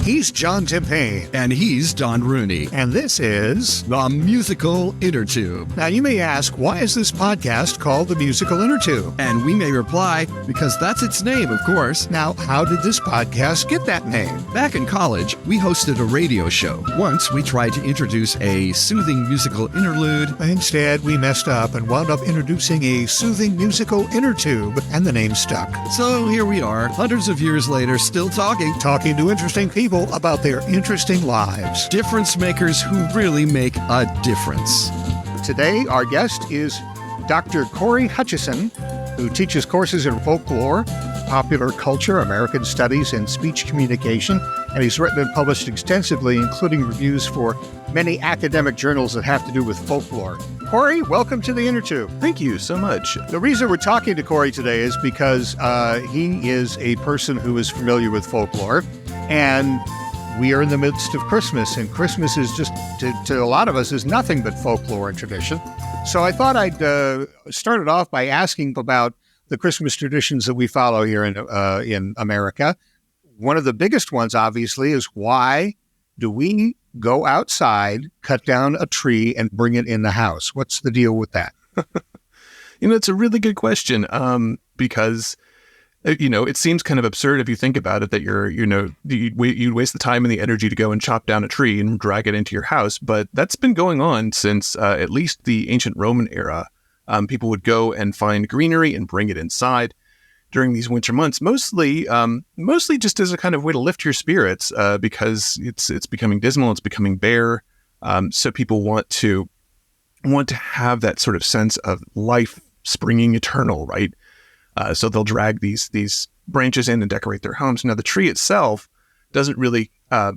He's John Timpane. And he's Don Rooney. And this is The Musical Innertube. Now, you may ask, why is this podcast called The Musical Innertube? And we may reply, because that's its name, of course. Now, how did this podcast get that name? Back in college, we hosted a radio show. Once, we tried to introduce a soothing musical interlude. Instead, we messed up and wound up introducing a soothing musical innertube, and the name stuck. So here we are, hundreds of years later, still talking to interesting people about their interesting lives. Difference makers who really make a difference. Today, our guest is Dr. Cory Hutcheson, who teaches courses in folklore, popular culture, American studies, and speech communication, and he's written and published extensively, including reviews for many academic journals that have to do with folklore. Cory, welcome to the Innertube. Thank you so much. The reason we're talking to Cory today is because he is a person who is familiar with folklore, and we are in the midst of Christmas, and Christmas is just, to a lot of us, is nothing but folklore and tradition. So I thought I'd start it off by asking about the Christmas traditions that we follow here in America. One of the biggest ones, obviously, is why do we go outside, cut down a tree, and bring it in the house? What's the deal with that? It's a really good question because, it seems kind of absurd if you think about it that you'd waste the time and the energy to go and chop down a tree and drag it into your house. But that's been going on since at least the ancient Roman era. People would go and find greenery and bring it inside during these winter months, mostly just as a kind of way to lift your spirits because it's becoming dismal, it's becoming bare. So people want to have that sort of sense of life springing eternal, right? So they'll drag these branches in and decorate their homes. Now, the tree itself doesn't really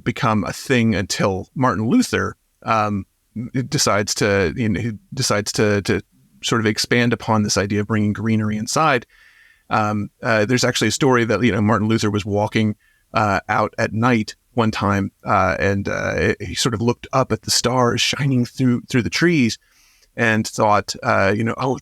become a thing until Martin Luther decides to sort of expand upon this idea of bringing greenery inside. There's actually a story that Martin Luther was walking out at night one time, and he sort of looked up at the stars shining through the trees, and thought,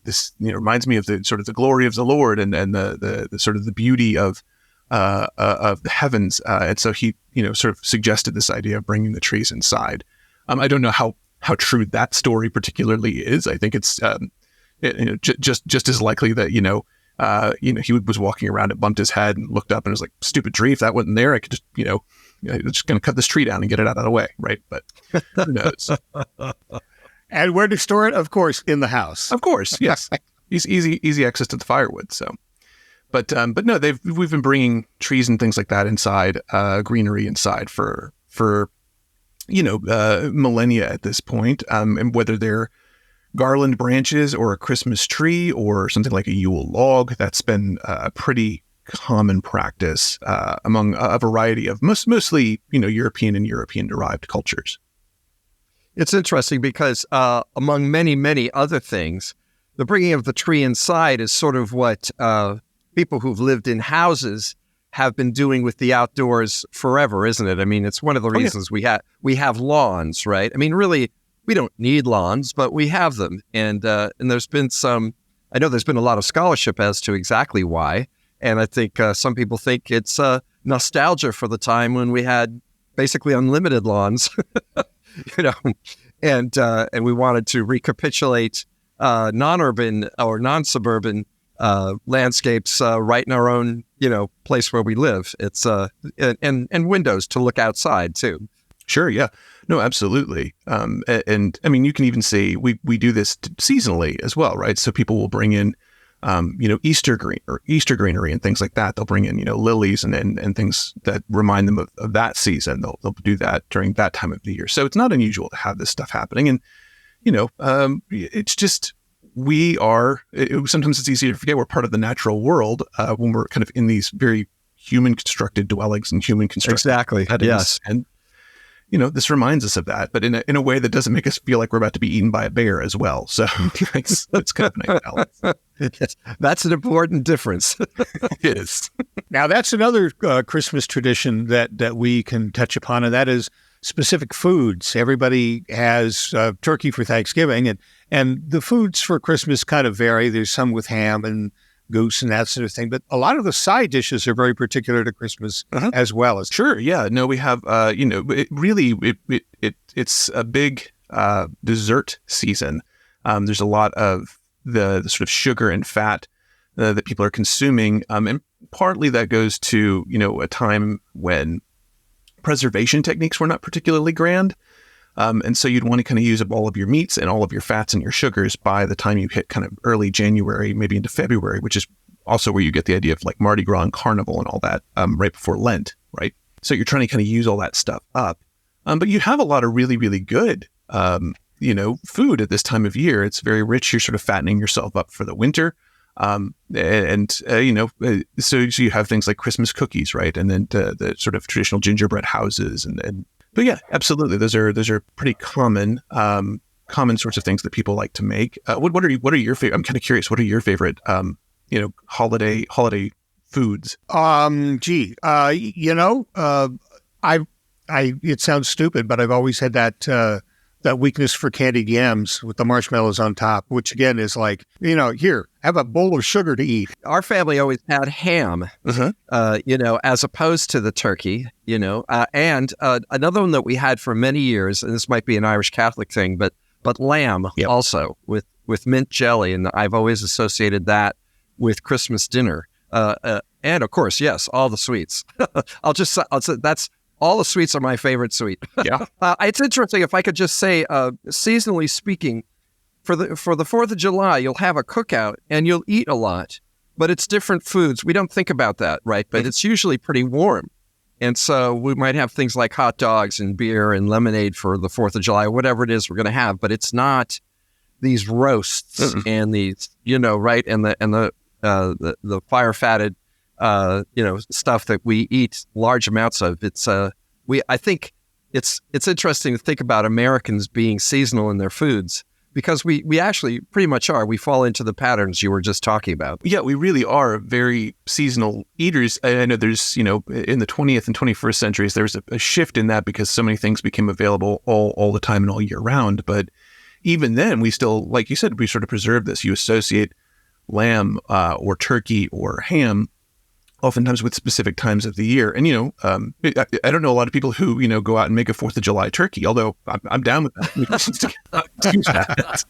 this reminds me of the sort of the glory of the Lord and the sort of the beauty of the heavens, and so he sort of suggested this idea of bringing the trees inside. I don't know how true that story particularly is. I think it's just as likely that he was walking around and bumped his head and looked up and was like, stupid tree, if that wasn't there, I could just just going to cut this tree down and get it out of the way, right? But who knows? And where to store it? Of course, in the house. Of course, yes. Easy access to the firewood. So, but no, we've been bringing trees and things like that inside, greenery inside for millennia at this point, and whether they're garland branches or a Christmas tree or something like a Yule log, that's been a pretty common practice among a variety of mostly European and European derived cultures. It's interesting because among many, many other things, the bringing of the tree inside is sort of what people who've lived in houses have been doing with the outdoors forever, isn't it? I mean, it's one of the reasons we have lawns, right? I mean, really, we don't need lawns, but we have them. And there's been I know there's been a lot of scholarship as to exactly why. And I think some people think it's nostalgia for the time when we had basically unlimited lawns. And we wanted to recapitulate non-urban or non-suburban landscapes right in our own, place where we live. It's and windows to look outside too. Sure, yeah, no, absolutely. And I mean, you can even see we do this seasonally as well, right? So people will bring in, Easter greenery and things like that. They'll bring in, lilies and things that remind them of that season. They'll do that during that time of the year. So it's not unusual to have this stuff happening. And, it's just, sometimes it's easy to forget we're part of the natural world when we're kind of in these very human constructed dwellings and human constructed exactly settings. Yes. And this reminds us of that, but in a way that doesn't make us feel like we're about to be eaten by a bear as well. So it's kind of a nice balance. Yes, that's an important difference. It is. Now, that's another Christmas tradition that we can touch upon, and that is specific foods. Everybody has turkey for Thanksgiving, and the foods for Christmas kind of vary. There's some with ham and goose and that sort of thing. But a lot of the side dishes are very particular to Christmas as well. Sure. Yeah. No, we have, it's a big dessert season. There's a lot of the sort of sugar and fat that people are consuming. And partly that goes to, a time when preservation techniques were not particularly grand. And so you'd want to kind of use up all of your meats and all of your fats and your sugars by the time you hit kind of early January, maybe into February, which is also where you get the idea of like Mardi Gras and Carnival and all that right before Lent, right? So you're trying to kind of use all that stuff up. But you have a lot of really, really good, food at this time of year. It's very rich. You're sort of fattening yourself up for the winter. So you have things like Christmas cookies, right? And then the sort of traditional gingerbread houses but yeah, absolutely. Those are pretty common sorts of things that people like to make. What are your favorite? I'm kind of curious. What are your favorite, holiday foods? It sounds stupid, but I've always had that weakness for candied yams with the marshmallows on top, which again is like, here, have a bowl of sugar to eat. Our family always had ham, as opposed to the turkey, and another one that we had for many years, and this might be an Irish Catholic thing, but lamb also with mint jelly. And I've always associated with Christmas dinner. And of course, yes, all the sweets. I'll say that's all the sweets are my favorite sweet. Yeah. It's interesting. If I could just say, seasonally speaking, for the 4th of July, you'll have a cookout and you'll eat a lot, but it's different foods. We don't think about that, right? But it's usually pretty warm. And so we might have things like hot dogs and beer and lemonade for the 4th of July, whatever it is we're going to have, but it's not these roasts and these, right? And the fire fatted, stuff that we eat large amounts of. I think it's interesting to think about Americans being seasonal in their foods, because we actually pretty much are. We fall into the patterns you were just talking about. Yeah, we really are very seasonal eaters. I know there's, in the 20th and 21st centuries, there was a shift in that because so many things became available all the time and all year round. But even then, we still, like you said, we sort of preserve this. You associate lamb or turkey or ham oftentimes with specific times of the year. And, I don't know a lot of people who, go out and make a 4th of July turkey, although I'm down with that.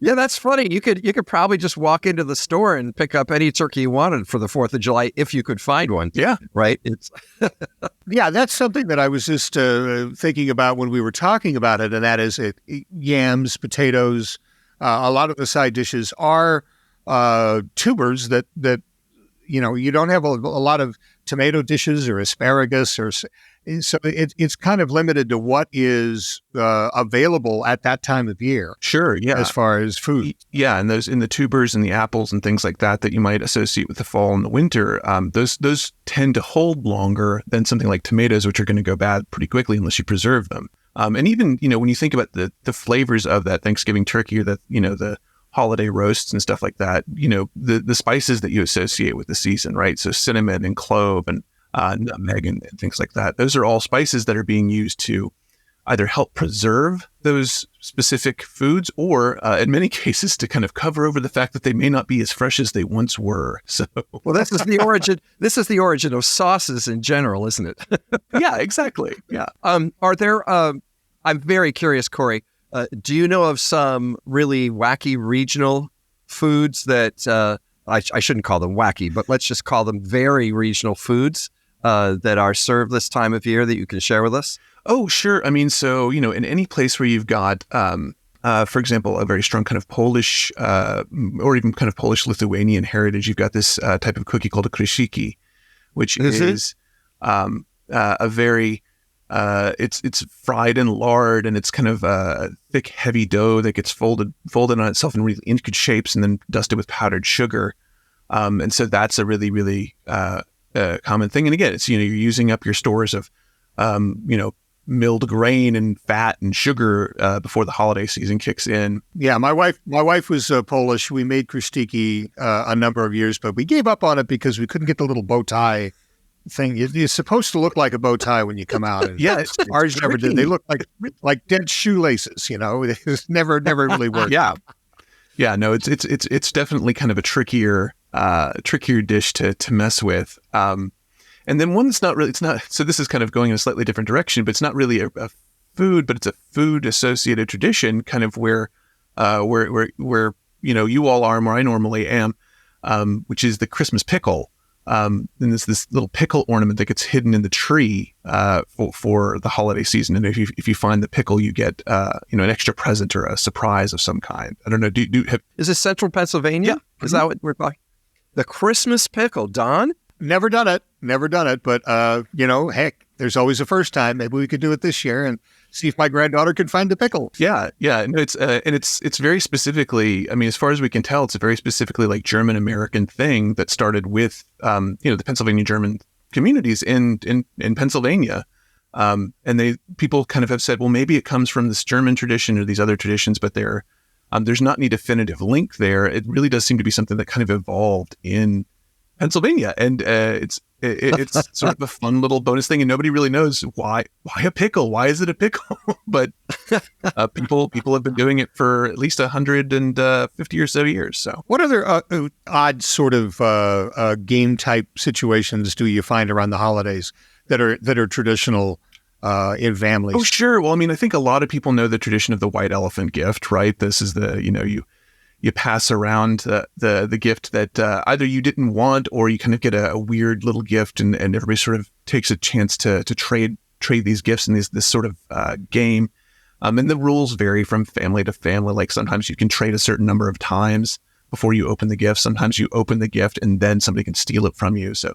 Yeah, that's funny. You could probably just walk into the store and pick up any turkey you wanted for the 4th of July if you could find one. Yeah. Right? It's Yeah, that's something that I was just thinking about when we were talking about it, and that is yams, potatoes. A lot of the side dishes are tubers that you don't have a lot of tomato dishes or asparagus, so it's kind of limited to what is available at that time of year. Sure, yeah. As far as food, yeah, and those in the tubers and the apples and things like that you might associate with the fall and the winter, those tend to hold longer than something like tomatoes, which are going to go bad pretty quickly unless you preserve them. And even when you think about the flavors of that Thanksgiving turkey or the holiday roasts and stuff like that, the spices that you associate with the season, right? So cinnamon and clove and nutmeg and things like that. Those are all spices that are being used to either help preserve those specific foods or in many cases to kind of cover over the fact that they may not be as fresh as they once were. So, well, this is the origin of sauces in general, isn't it? Yeah, exactly. Yeah. Are there, I'm very curious, Cory, do you know of some really wacky regional foods that, I shouldn't call them wacky, but let's just call them very regional foods that are served this time of year that you can share with us? Oh, sure. I mean, so, in any place where you've got, for example, a very strong kind of Polish or even kind of Polish-Lithuanian heritage, you've got this type of cookie called a krzyki, which is a very... it's fried in lard, and it's kind of a thick, heavy dough that gets folded on itself in really intricate shapes and then dusted with powdered sugar. And so that's a really, really common thing. And again, it's, you're using up your stores of, milled grain and fat and sugar before the holiday season kicks in. Yeah, my wife was Polish. We made krzyki a number of years, but we gave up on it because we couldn't get the little bow tie thing. You're supposed to look like a bow tie when you come out. And yeah, ours never did. They look like dead shoelaces. It never really worked. Yeah. No, it's definitely kind of a trickier trickier dish to mess with. And then one that's not really, it's not, so this is kind of going in a slightly different direction, but it's not really a food, but it's a food associated tradition, kind of where you all are and where I normally am, which is the Christmas pickle. And there's this little pickle ornament that gets hidden in the tree for the holiday season. And if you find the pickle, you get an extra present or a surprise of some kind. I don't know. Is this Central Pennsylvania? Yeah. Is that what we're talking? The Christmas pickle, Don? Never done it. But, heck, there's always a first time. Maybe we could do it this year and see if my granddaughter can find the pickle. Yeah. No, it's very specifically, I mean, as far as we can tell, it's a very specifically like German American thing that started with, the Pennsylvania German communities in Pennsylvania. And people kind of have said, well, maybe it comes from this German tradition or these other traditions, but there's not any definitive link there. It really does seem to be something that kind of evolved in Pennsylvania, and it's sort of a fun little bonus thing, and nobody really knows why a pickle. Why is it a pickle? But people have been doing it for at least 150 or so years. So, what other odd sort of game type situations do you find around the holidays that are traditional in families? Oh, sure. Well, I mean, I think a lot of people know the tradition of the white elephant gift, right? This is you pass around the gift that either you didn't want, or you kind of get a weird little gift, and everybody sort of takes a chance to trade these gifts in this sort of game. And the rules vary from family to family. Like sometimes you can trade a certain number of times before you open the gift. Sometimes you open the gift and then somebody can steal it from you. So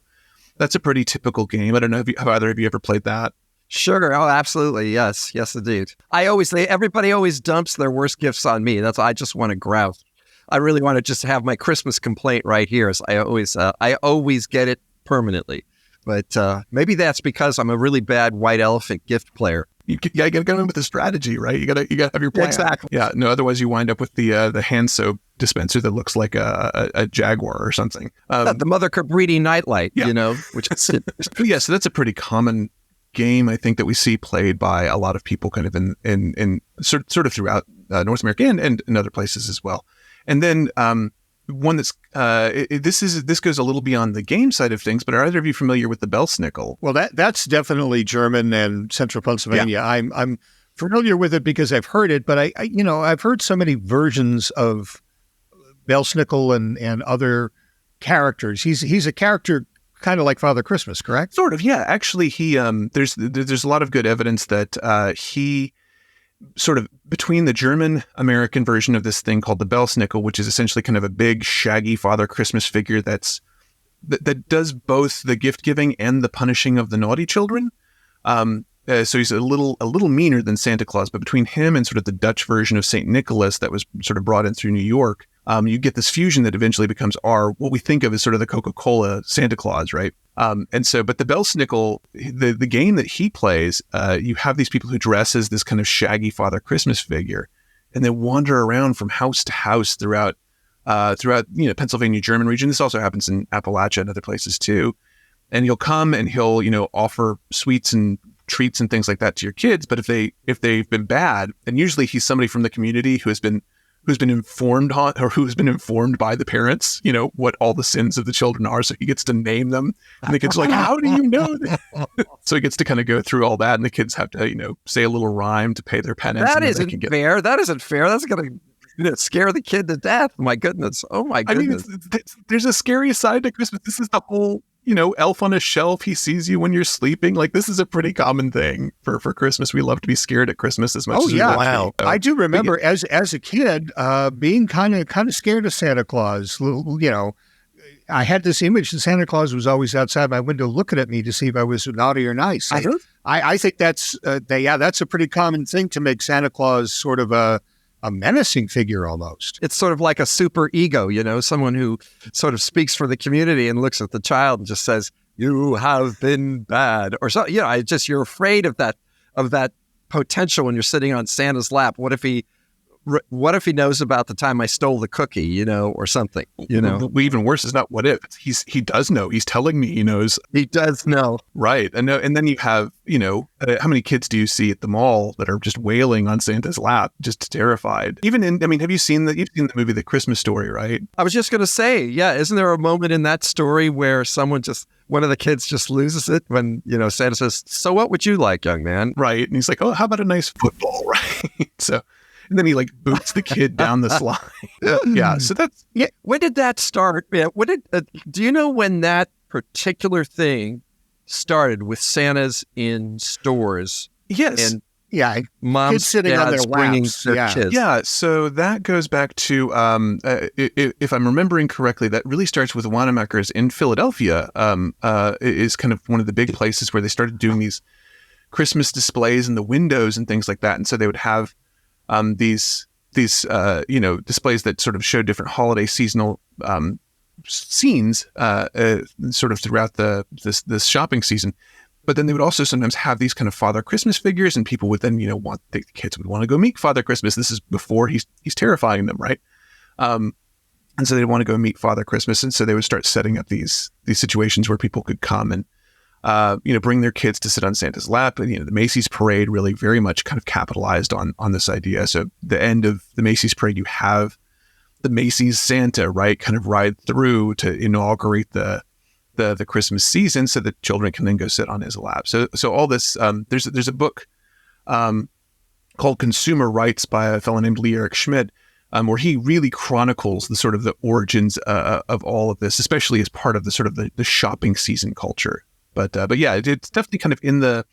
that's a pretty typical game. I don't know have either of you ever played that? Sure. Oh, absolutely. Yes, indeed. Everybody always dumps their worst gifts on me. I just want to grouse. I really want to just have my Christmas complaint right here. So I always get it permanently, but maybe that's because I'm a really bad white elephant gift player. You got to go in with a strategy, right? You got to have your plan. Exactly. Yeah. No, otherwise you wind up with the hand soap dispenser that looks like a Jaguar or something. The Mother Cabriti nightlight, yeah. Which is yeah. So that's a pretty common game, I think, that we see played by a lot of people, kind of in sort of throughout North America and in other places as well. And then one that's this goes a little beyond the game side of things, but are either of you familiar with the Belsnickel? Well, that's definitely German and Central Pennsylvania. Yeah. I'm familiar with it because I've heard it, but I've heard so many versions of Belsnickel and other characters. He's a character kind of like Father Christmas, correct? Sort of, yeah. Actually, he there's a lot of good evidence that he sort of between the German American version of this thing called the Belsnickel, which is essentially kind of a big shaggy Father Christmas figure that does both the gift giving and the punishing of the naughty children. So he's a little meaner than Santa Claus, but between him and sort of the Dutch version of Saint Nicholas that was sort of brought in through New York, you get this fusion that eventually becomes what we think of as sort of the Coca-Cola Santa Claus, right? But the Belsnickel, the game that he plays, you have these people who dress as this kind of shaggy Father Christmas figure, and they wander around from house to house throughout Pennsylvania, German region. This also happens in Appalachia and other places too. And he'll come and he'll offer sweets and treats and things like that to your kids. But if they've been bad, and usually he's somebody from the community who's been informed by the parents, what all the sins of the children are. So he gets to name them, and the kids are like, how do you know that? So he gets to kind of go through all that, and the kids have to, say a little rhyme to pay their penance. That isn't fair. That isn't fair. That's going to scare the kid to death. My goodness. Oh my goodness. I mean, there's a scary side to Christmas. This is the whole, elf on a shelf. He sees you when you're sleeping. Like, this is a pretty common thing for Christmas. We love to be scared at Christmas as much as we love wow. to be. I do remember as a kid being kind of scared of Santa Claus. I had this image that Santa Claus was always outside my window looking at me to see if I was naughty or nice. I think that's a pretty common thing to make Santa Claus sort of a menacing figure almost. It's sort of like a super ego, someone who sort of speaks for the community and looks at the child and just says, "You have been bad," or so. You're afraid of that potential when you're sitting on Santa's lap. What if he What if he knows about the time I stole the cookie, or something, Even worse is not what if. He does know. He's telling me he knows. He does know. Right. And then you have, how many kids do you see at the mall that are just wailing on Santa's lap, just terrified? Even have you seen you've seen the movie The Christmas Story, right? I was just going to say, yeah, isn't there a moment in that story where one of the kids just loses it when, Santa says, "So what would you like, young man?" Right. And he's like, "Oh, how about a nice football?" Right. So, and then he like boots the kid down the slide. Yeah. So that's, yeah. When did that start? Yeah. Do you know when that particular thing started with Santas in stores? Yes. And yeah, moms, kids sitting on their bringing laps. their kids. Yeah, so that goes back to, if I'm remembering correctly, that really starts with Wanamaker's in Philadelphia. Is kind of one of the big places where they started doing these Christmas displays in the windows and things like that. And so they would have these displays that sort of showed different holiday seasonal scenes sort of throughout this shopping season. But then they would also sometimes have these kind of Father Christmas figures, and people would then, the kids would want to go meet Father Christmas. This is before he's terrifying them, right? And so they'd want to go meet Father Christmas, and so they would start setting up these situations where people could come and bring their kids to sit on Santa's lap. And the Macy's parade really very much kind of capitalized on this idea. So the end of the Macy's parade, you have the Macy's Santa, right, kind of ride through to inaugurate the Christmas season, so that children can then go sit on his lap. So all this, there's a book called Consumer Rights by a fellow named Lee Eric Schmidt, where he really chronicles the origins of all of this, especially as part of the sort of the shopping season culture. But yeah, it's definitely kind of in the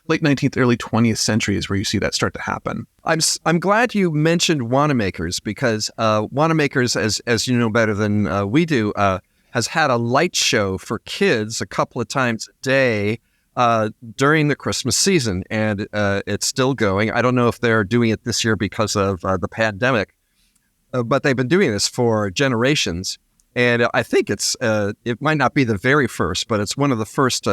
late 19th, early 20th century is where you see that start to happen. I'm glad you mentioned Wanamaker's, because Wanamaker's, as you know better than we do, has had a light show for kids a couple of times a day during the Christmas season, and it's still going. I don't know if they're doing it this year because of the pandemic, but they've been doing this for generations. And I think it might not be the very first, but it's one of the first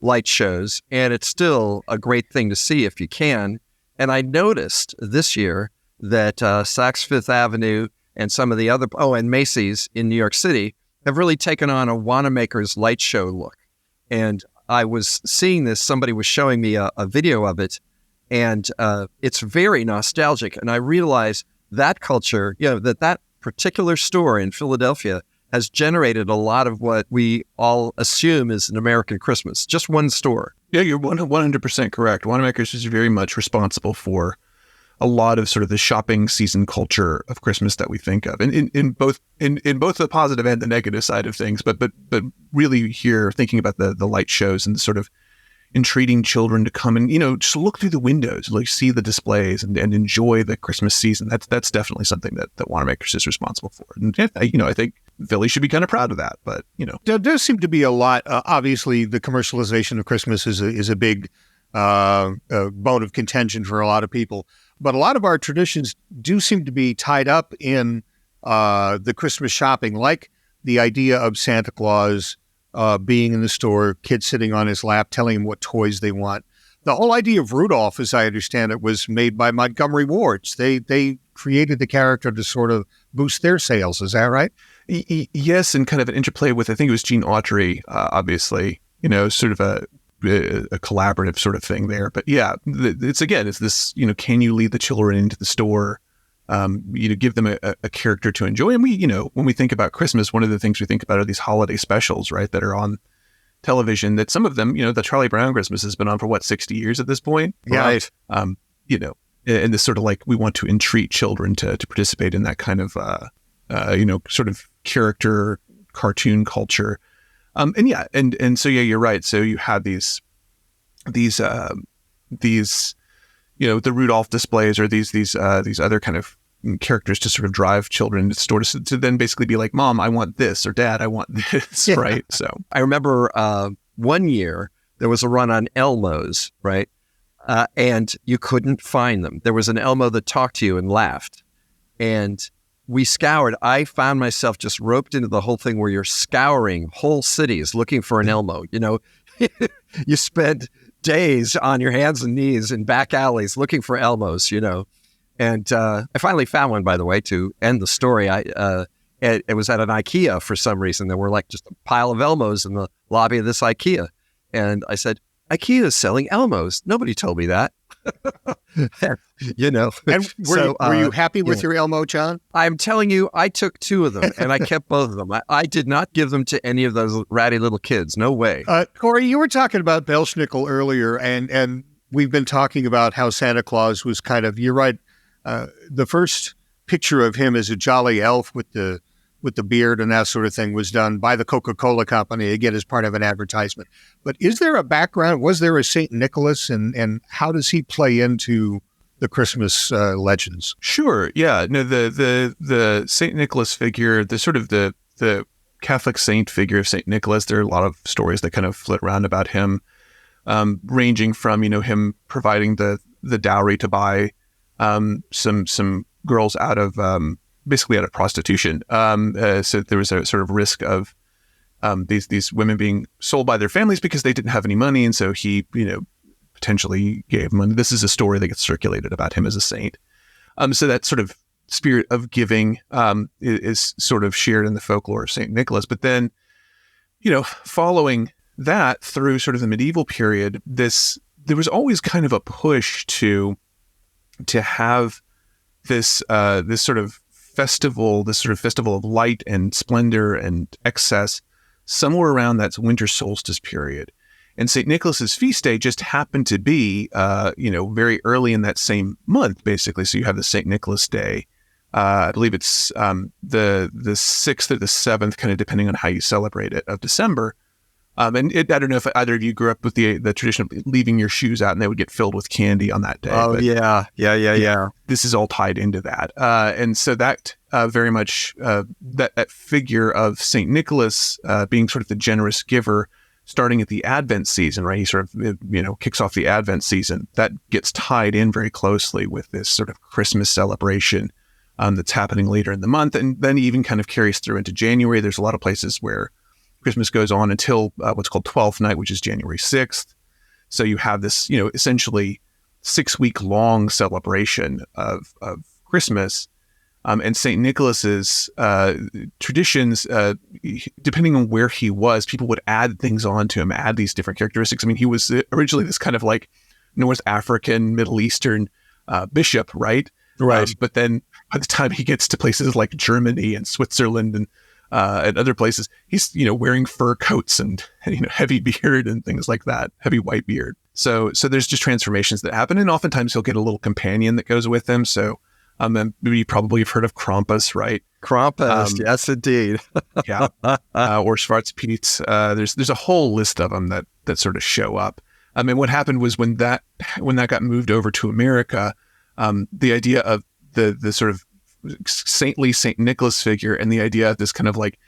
light shows, and it's still a great thing to see if you can. And I noticed this year that Saks Fifth Avenue and some of the other, and Macy's in New York City have really taken on a Wanamaker's light show look. And I was seeing this, somebody was showing me a video of it, and it's very nostalgic. And I realized that culture, that particular store in Philadelphia has generated a lot of what we all assume is an American Christmas. Just one store. Yeah, you're 100% correct. Wanamaker's is very much responsible for a lot of sort of the shopping season culture of Christmas that we think of, and in both the positive and the negative side of things. But really here, thinking about the light shows and the sort of entreating children to come and just look through the windows, like see the displays and enjoy the Christmas season. That's definitely something that Wanamaker's is responsible for. And I think Philly should be kind of proud of that. But there does seem to be a lot. Obviously, the commercialization of Christmas is a big bone of contention for a lot of people. But a lot of our traditions do seem to be tied up in the Christmas shopping, like the idea of Santa Claus being in the store, kids sitting on his lap, telling him what toys they want. The whole idea of Rudolph, as I understand it, was made by Montgomery Ward's. They created the character to sort of boost their sales. Is that right? Yes, and kind of an interplay with, I think it was Gene Autry, obviously, sort of a collaborative sort of thing there. But yeah, it's this, can you lead the children into the store, give them a character to enjoy. And we, when we think about Christmas, one of the things we think about are these holiday specials, right, that are on television, that some of them, the Charlie Brown Christmas has been on for 60 years at this point. Right. And this sort of like, we want to entreat children to participate in that kind of, sort of character cartoon culture. And so, yeah, you're right. So you have these, the Rudolph displays, or these other kind of characters to sort of drive children to the store to then basically be like, Mom, I want this, or Dad, I want this. Yeah. Right. So I remember one year there was a run on Elmos, right? And you couldn't find them. There was an Elmo that talked to you and laughed. And we scoured. I found myself just roped into the whole thing where you're scouring whole cities looking for an Elmo. You spend days on your hands and knees in back alleys looking for Elmos, And I finally found one, by the way, to end the story. It was at an IKEA for some reason. There were like just a pile of Elmos in the lobby of this IKEA. And I said, IKEA is selling Elmos. Nobody told me that. And were you happy with your Elmo, John? I'm telling you, I took 2 of them and I kept both of them. I did not give them to any of those ratty little kids. No way. Cory, you were talking about Belschnickel earlier, and we've been talking about how Santa Claus was kind of, you're right, the first picture of him as a jolly elf with the beard and that sort of thing was done by the Coca-Cola company, again, as part of an advertisement. But is there a background? Was there a St. Nicholas, and how does he play into the Christmas legends? Sure. Yeah. No, the St. Nicholas figure, the sort of the Catholic saint figure of St. Nicholas, there are a lot of stories that kind of flit around about him, ranging from, him providing the dowry to buy some girls out of basically out of prostitution. So there was a sort of risk of these women being sold by their families because they didn't have any money, and so he potentially gave money. This is a story that gets circulated about him as a saint. So that sort of spirit of giving is sort of shared in the folklore of St. Nicholas. But then, following that through sort of the medieval period, there was always kind of a push to have this sort of festival of light and splendor and excess somewhere around that winter solstice period. And St. Nicholas's feast day just happened to be, very early in that same month, basically. So you have the St. Nicholas Day. I believe it's the 6th or the 7th, kind of depending on how you celebrate it, of December. I don't know if either of you grew up with the tradition of leaving your shoes out and they would get filled with candy on that day. Oh, yeah. This is all tied into that. And so that very much, that figure of St. Nicholas being sort of the generous giver, starting at the Advent season, right? He sort of, kicks off the Advent season. That gets tied in very closely with this sort of Christmas celebration that's happening later in the month. And then even kind of carries through into January. There's a lot of places where Christmas goes on until what's called 12th night, which is January 6th. So you have this, essentially 6-week long celebration of Christmas. And St. Nicholas's traditions, depending on where he was, people would add things on to him, add these different characteristics. I mean, he was originally this kind of like North African, Middle Eastern bishop, right? Right. But then by the time he gets to places like Germany and Switzerland and other places, he's, wearing fur coats and, heavy beard and things like that, heavy white beard. So there's just transformations that happen. And oftentimes he'll get a little companion that goes with him. So you probably have heard of Krampus, right? Krampus, yes, indeed. Yeah. Or Schwarzpete. There's a whole list of them that sort of show up. And what happened was when that got moved over to America, the idea of the sort of saintly St. Nicholas figure and the idea of this kind of like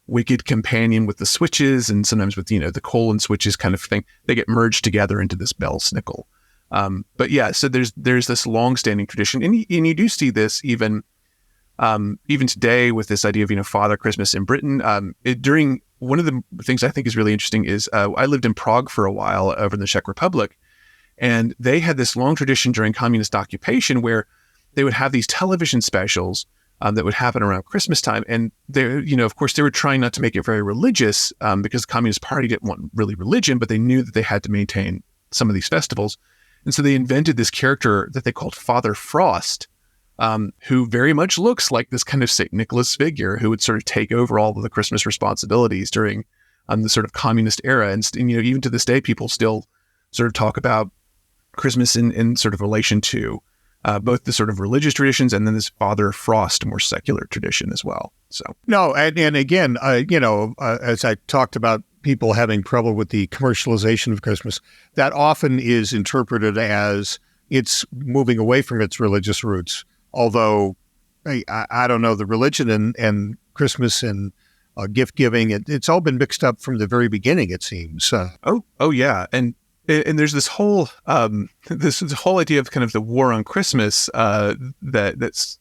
wicked companion with the switches and sometimes with, the colon switches kind of thing, they get merged together into this Belschnickel. But yeah, so there's this long-standing tradition, and you do see this even today with this idea of Father Christmas in Britain. During one of the things I think is really interesting is I lived in Prague for a while over in the Czech Republic, and they had this long tradition during communist occupation where they would have these television specials that would happen around Christmas time, and they, of course, they were trying not to make it very religious because the Communist Party didn't want really religion, but they knew that they had to maintain some of these festivals. And so they invented this character that they called Father Frost, who very much looks like this kind of St. Nicholas figure who would sort of take over all of the Christmas responsibilities during the sort of communist era. And even to this day, people still sort of talk about Christmas in sort of relation to both the sort of religious traditions and then this Father Frost, more secular tradition as well. So no, and again, as I talked about people having trouble with the commercialization of Christmas, that often is interpreted as it's moving away from its religious roots. Although, I don't know, the religion and Christmas and gift giving, it's all been mixed up from the very beginning, it seems. Oh yeah, and there's this whole idea of kind of the war on Christmas that's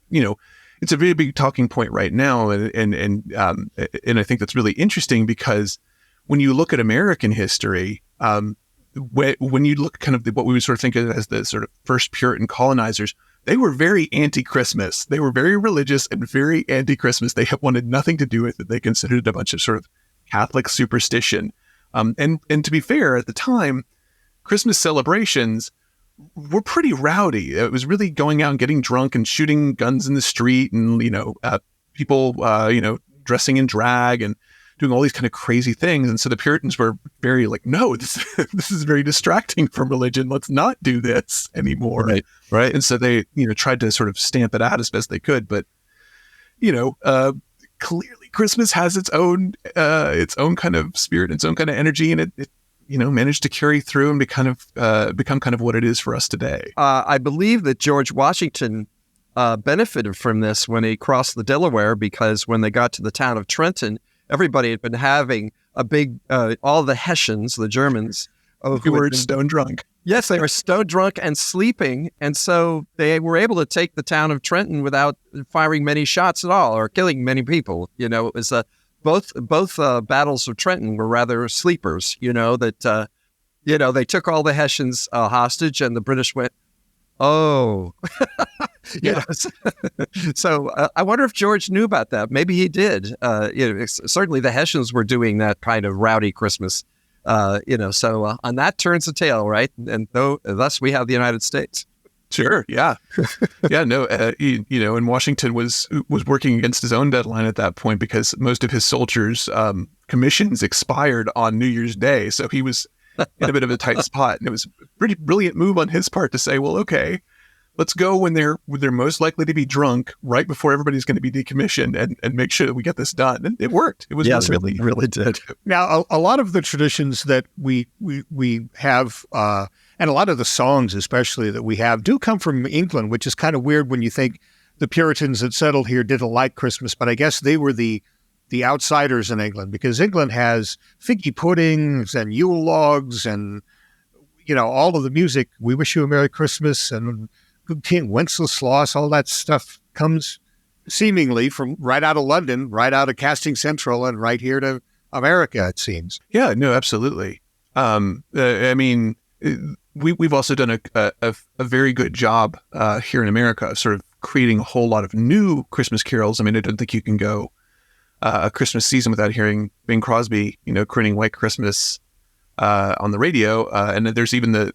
it's a very big talking point right now, and I think that's really interesting because when you look at American history, when you look kind of what we would sort of think of as the sort of first Puritan colonizers, they were very anti-Christmas. They were very religious and very anti-Christmas. They wanted nothing to do with it. They considered it a bunch of sort of Catholic superstition. And to be fair, at the time, Christmas celebrations were pretty rowdy. It was really going out and getting drunk and shooting guns in the street, and people dressing in drag and doing all these kind of crazy things. And so the Puritans were very like, no, this is very distracting from religion. Let's not do this anymore. Right. And so they tried to sort of stamp it out as best they could. But clearly Christmas has its own kind of spirit, its own kind of energy, and it managed to carry through and become kind of what it is for us today. I believe that George Washington benefited from this when he crossed the Delaware, because when they got to the town of Trenton, everybody had been having a big, all the Hessians, the Germans, who were stone drunk. Yes, they were stone drunk and sleeping, and so they were able to take the town of Trenton without firing many shots at all or killing many people. It was both battles of Trenton were rather sleepers. That they took all the Hessians hostage, and the British went, oh. Yeah. So I wonder if George knew about that. Maybe he did. Certainly the Hessians were doing that kind of rowdy Christmas. So on that turns the tail, right? And thus we have the United States. Sure. Yeah. Yeah. No. And Washington was working against his own deadline at that point, because most of his soldiers' commissions expired on New Year's Day, so he was in a bit of a tight spot. And it was a pretty brilliant move on his part to say, well, okay, let's go when they're most likely to be drunk, right before everybody's going to be decommissioned, and make sure that we get this done. And it worked. It was really did. Now, a lot of the traditions that we have, and a lot of the songs especially that we have, do come from England, which is kind of weird when you think the Puritans that settled here didn't like Christmas, but I guess they were the outsiders in England, because England has figgy puddings and Yule logs and, all of the music. We Wish You a Merry Christmas and King Wenceslas, all that stuff comes seemingly from right out of London, right out of Casting Central, and right here to America, it seems. Yeah, no, absolutely. We've also done a very good job here in America of sort of creating a whole lot of new Christmas carols. I mean, I don't think you can go a Christmas season without hearing Bing Crosby, creating White Christmas on the radio. And there's even the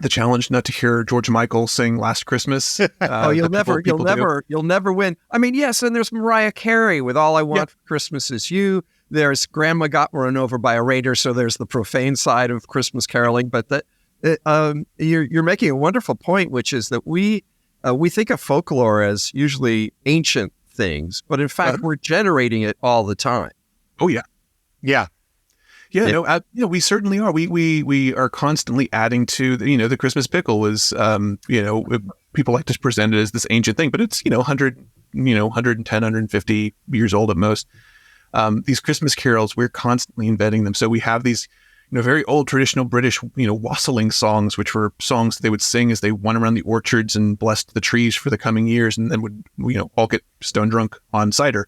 challenge not to hear George Michael sing Last Christmas. You'll never win. I mean, yes, and there's Mariah Carey with All I Want for Christmas Is You. There's Grandma Got Run Over by a Raider, so there's the profane side of Christmas caroling. But you're making a wonderful point, which is that we think of folklore as usually ancient things, but in fact, we're generating it all the time. Oh, yeah. Yeah. Yeah, we certainly are. We are constantly adding to the Christmas pickle was, people like to present it as this ancient thing, but it's, 110, 150 years old at most. These Christmas carols, we're constantly embedding them. So we have these, very old traditional British, wassailing songs, which were songs that they would sing as they went around the orchards and blessed the trees for the coming years, and then would, all get stone drunk on cider.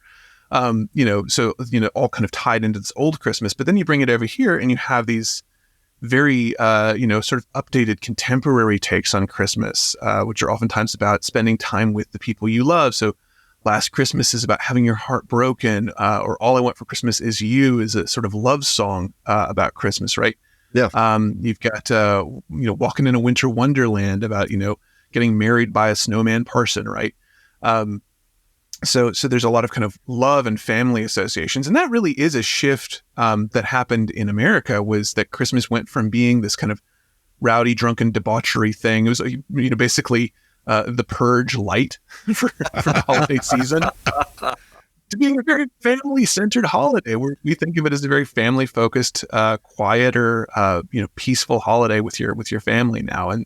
All kind of tied into this old Christmas. But then you bring it over here and you have these very, sort of updated contemporary takes on Christmas, which are oftentimes about spending time with the people you love. So Last Christmas is about having your heart broken, or All I Want for Christmas Is You is a sort of love song about Christmas, right? Yeah. You've got, Walking in a Winter Wonderland about, getting married by a snowman parson, right? So there's a lot of kind of love and family associations. And that really is a shift that happened in America, was that Christmas went from being this kind of rowdy, drunken debauchery thing. It was, basically the Purge light for the holiday season, to being a very family-centered holiday, where we think of it as a very family-focused, quieter, peaceful holiday with your family now. And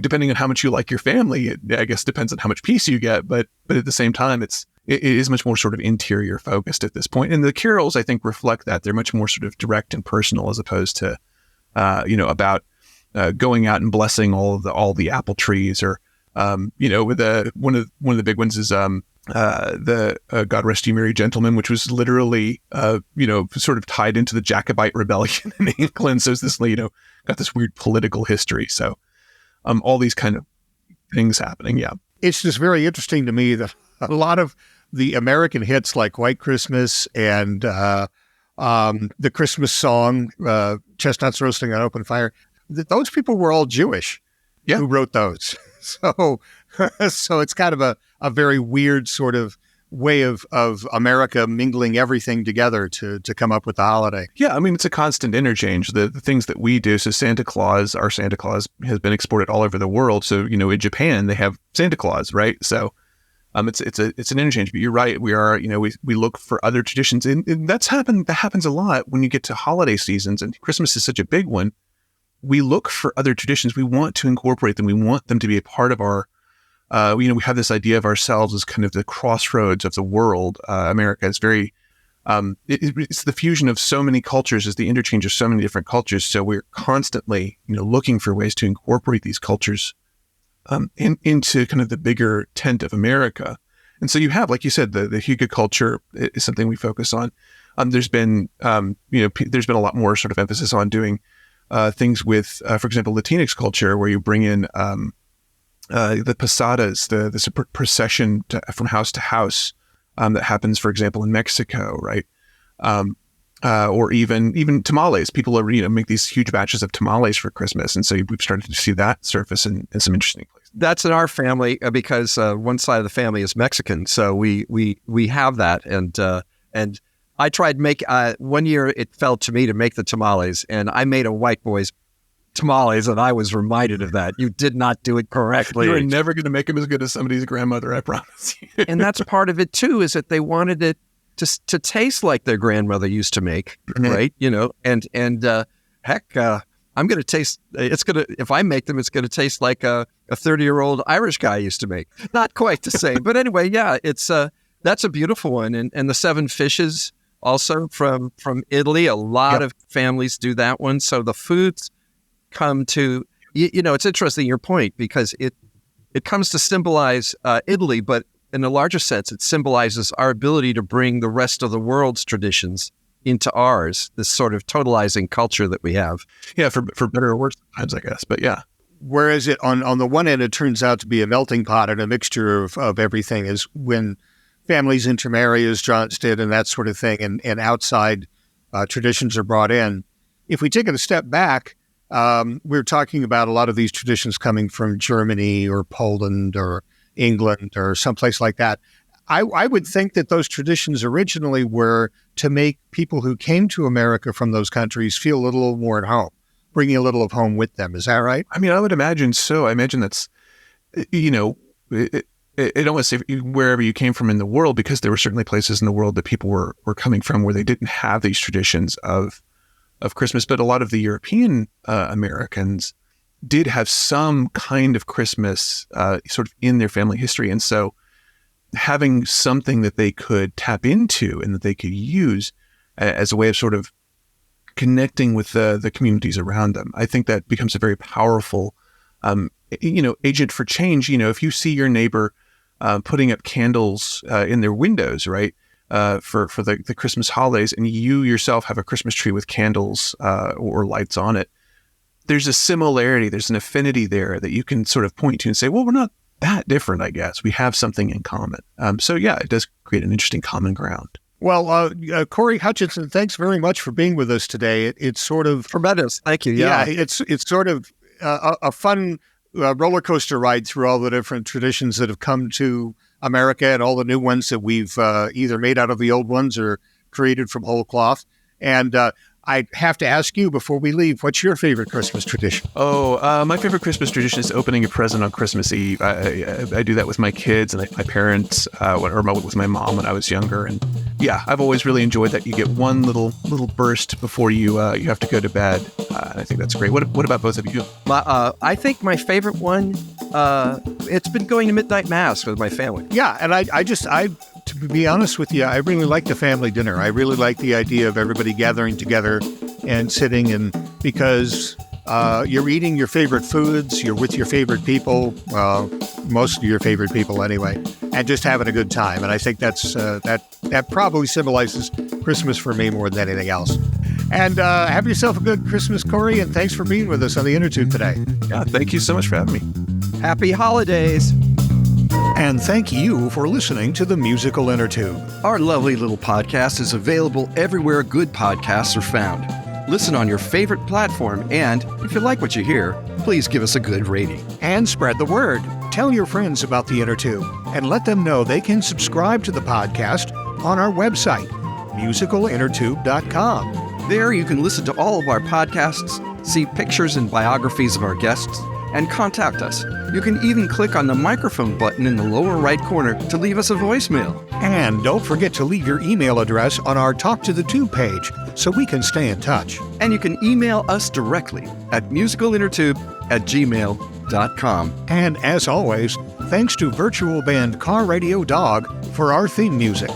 depending on how much you like your family, it, I guess, depends on how much peace you get. But at the same time, it is much more sort of interior focused at this point. And the carols, I think, reflect that. They're much more sort of direct and personal, as opposed to, about going out and blessing all the apple trees, or with one of the big ones is the God Rest You Merry Gentlemen, which was literally sort of tied into the Jacobite rebellion in England. So it's this got this weird political history. So. all these kind of things happening. Yeah. It's just very interesting to me that a lot of the American hits like White Christmas and the Christmas song, Chestnuts Roasting on Open Fire, those people were all Jewish who wrote those. So it's kind of a very weird sort of way of America mingling everything together to come up with the holiday. Yeah, I mean, it's a constant interchange. The things that we do, so our Santa Claus has been exported all over the world. So, in Japan, they have Santa Claus, right? So it's an interchange. But you're right, we are, we look for other traditions. And that happens a lot when you get to holiday seasons, and Christmas is such a big one. We look for other traditions. We want to incorporate them. We want them to be a part of our we have this idea of ourselves as kind of the crossroads of the world. America is very, it's the fusion of so many cultures, is the interchange of so many different cultures. So we're constantly, looking for ways to incorporate these cultures into kind of the bigger tent of America. And so you have, like you said, the hygge culture is something we focus on. There's been, there's been a lot more sort of emphasis on doing things with, for example, Latinx culture, where you bring in the posadas, the procession from house to house that happens, for example, in Mexico, right? Or even tamales. People are make these huge batches of tamales for Christmas, and so we've started to see that surface in some interesting places. That's in our family because one side of the family is Mexican, so we have that, and I tried one year. It fell to me to make the tamales, and I made a white boy's tamales, and I was reminded of that. You did not do it correctly. You're never going to make them as good as somebody's grandmother, I promise you. And that's part of it too, is that they wanted it to taste like their grandmother used to make, right? And heck, I'm going to taste. If I make them, it's going to taste like a 30-year-old Irish guy used to make. Not quite the same, but anyway, yeah, that's a beautiful one. And the seven fishes also from Italy. A lot of families do that one. So the foods come to, it's interesting, your point, because it comes to symbolize Italy, but in a larger sense, it symbolizes our ability to bring the rest of the world's traditions into ours, this sort of totalizing culture that we have. Yeah, for better or worse times, I guess, but yeah. Whereas on the one end, it turns out to be a melting pot and a mixture of everything, is when families intermarry, as John's did, and that sort of thing, and outside traditions are brought in. If we take it a step back, we're talking about a lot of these traditions coming from Germany or Poland or England or someplace like that. I would think that those traditions originally were to make people who came to America from those countries feel a little more at home, bringing a little of home with them. Is that right? I mean, I would imagine so. I imagine that's, it don't want to say wherever you came from in the world, because there were certainly places in the world that people were coming from where they didn't have these traditions of Christmas. But a lot of the European Americans did have some kind of Christmas sort of in their family history. And so having something that they could tap into and that they could use as a way of sort of connecting with the communities around them, I think that becomes a very powerful, agent for change. If you see your neighbor putting up candles in their windows, right, for the Christmas holidays, and you yourself have a Christmas tree with candles or lights on it, there's a similarity, there's an affinity there that you can sort of point to and say, well, we're not that different, I guess. We have something in common. So yeah, it does create an interesting common ground. Well, Cory Hutcheson, thanks very much for being with us today. It's sort of tremendous. Thank you. Yeah, it's sort of a fun roller coaster ride through all the different traditions that have come to America and all the new ones that we've either made out of the old ones or created from whole cloth. And I have to ask you before we leave, what's your favorite Christmas tradition? My favorite Christmas tradition is opening a present on Christmas Eve. I do that with my kids and my parents, with my mom when I was younger. And yeah, I've always really enjoyed that. You get one little burst before you have to go to bed. And I think that's great. What about both of you? I think my favorite one, it's been going to midnight mass with my family. Yeah, and I to be honest with you, I really like the family dinner. I really like the idea of everybody gathering together and sitting, and because you're eating your favorite foods, you're with your favorite people, most of your favorite people anyway, and just having a good time. And I think that's that probably symbolizes Christmas for me more than anything else. And have yourself a good Christmas, Cory, and thanks for being with us on the Innertube today. Yeah, thank you so much for having me. Happy holidays. And thank you for listening to the Musical Innertube. Our lovely little podcast is available everywhere good podcasts are found. Listen on your favorite platform, and if you like what you hear, please give us a good rating. And spread the word. Tell your friends about the Innertube and let them know they can subscribe to the podcast on our website, musicalinnertube.com. There you can listen to all of our podcasts, see pictures and biographies of our guests, and contact us. You can even click on the microphone button in the lower right corner to leave us a voicemail. And don't forget to leave your email address on our Talk to the Tube page so we can stay in touch. And you can email us directly at musicalinnertube@gmail.com. And as always, thanks to virtual band Car Radio Dog for our theme music.